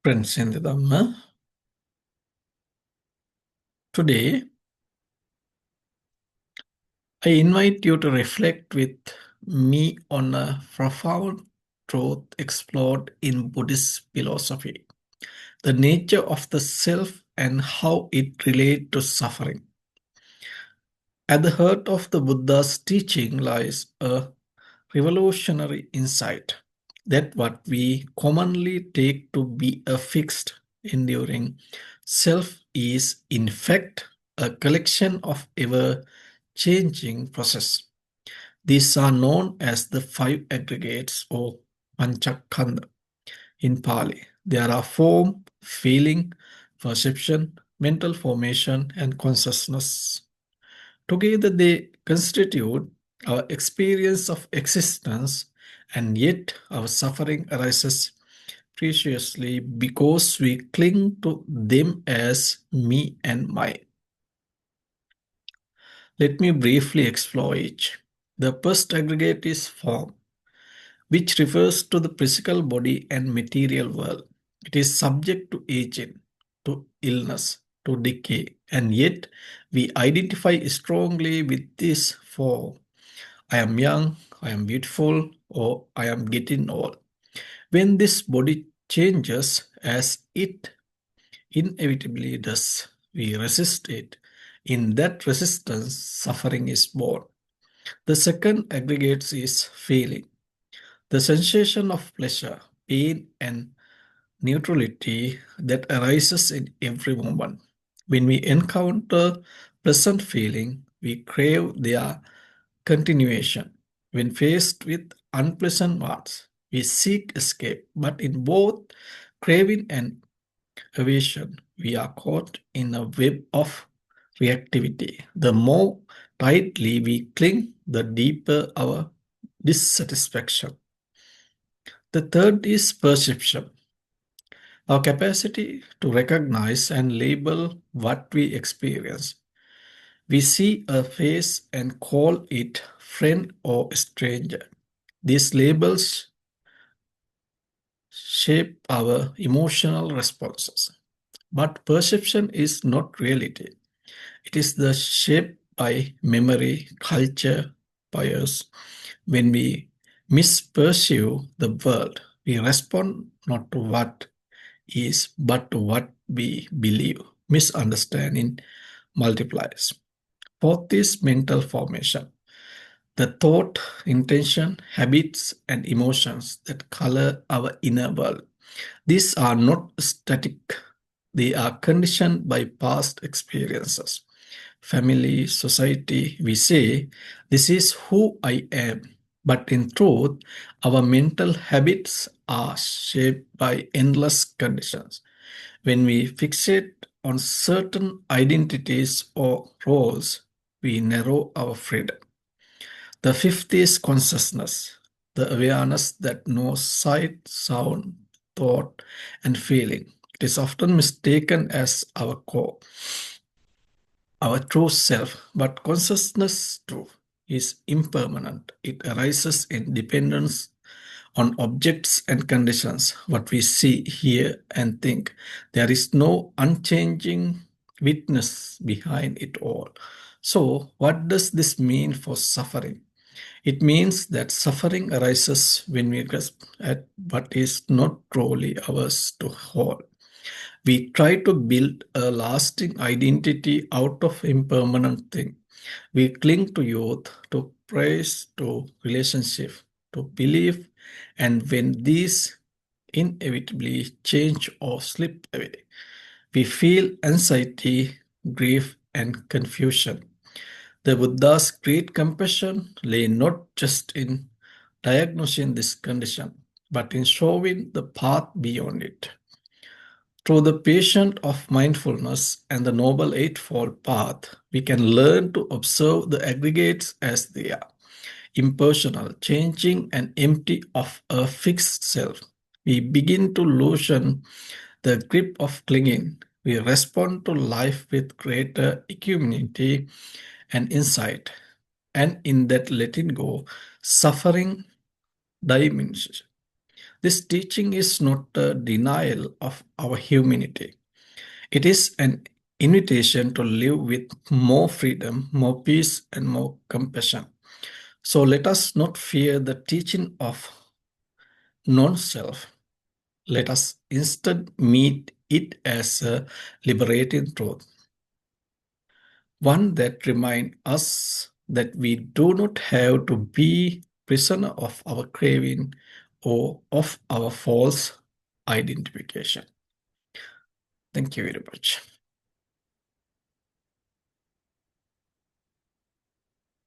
Friends in the Dhamma. Today, I invite you to reflect with me on a profound truth explored in Buddhist philosophy, the nature of the self and how it relates to suffering. At the heart of the Buddha's teaching lies a revolutionary insight that what we commonly take to be a fixed, enduring self is, in fact, a collection of ever changing process. These are known as the five aggregates or panchakanda in Pali. There are form, feeling, perception, mental formation, and consciousness. Together they constitute our experience of existence, and yet our suffering arises preciously because we cling to them as me and mine. Let me briefly explore each. The first aggregate is form, which refers to the physical body and material world. It is subject to aging, to illness, to decay, and yet we identify strongly with this form. I am young, I am beautiful, or I am getting old. When this body changes, as it inevitably does, we resist it. In that resistance, suffering is born. The second aggregate is feeling. The sensation of pleasure, pain, and neutrality that arises in every moment. When we encounter pleasant feeling, we crave their continuation. When faced with unpleasant ones, we seek escape, but in both craving and evasion, we are caught in a web of reactivity. The more tightly we cling, the deeper our dissatisfaction. The third is perception, our capacity to recognize and label what we experience. We see a face and call it friend or stranger. These labels shape our emotional responses. But perception is not reality. It is the shaped by memory, culture, bias. When we misperceive the world, we respond not to what is, but to what we believe. Misunderstanding multiplies. Fourth is mental formation. The thought, intention, habits, and emotions that color our inner world. These are not static, they are conditioned by past experiences. Family, society, we say, this is who I am. But in truth, our mental habits are shaped by endless conditions. When we fixate on certain identities or roles, we narrow our freedom. The fifth is consciousness, the awareness that knows sight, sound, thought, and feeling. It is often mistaken as our core, our true self, but consciousness too is impermanent. It arises in dependence on objects and conditions, what we see, hear, and think. There is no unchanging witness behind it all. So, what does this mean for suffering? It means that suffering arises when we grasp at what is not truly ours to hold. We try to build a lasting identity out of impermanent thing. We cling to youth, to praise, to relationship, to belief, and when these inevitably change or slip away, we feel anxiety, grief, and confusion. The Buddha's great compassion lay not just in diagnosing this condition, but in showing the path beyond it. Through the patience of mindfulness and the Noble Eightfold Path, we can learn to observe the aggregates as they are, impersonal, changing, and empty of a fixed self. We begin to loosen the grip of clinging. We respond to life with greater equanimity and insight. And in that letting go, suffering diminishes. This teaching is not a denial of our humanity. It is an invitation to live with more freedom, more peace, and more compassion. So let us not fear the teaching of non self. Let us instead meet it as a liberating truth, one that reminds us that we do not have to be prisoner of our craving or of our false identification. Thank you very much.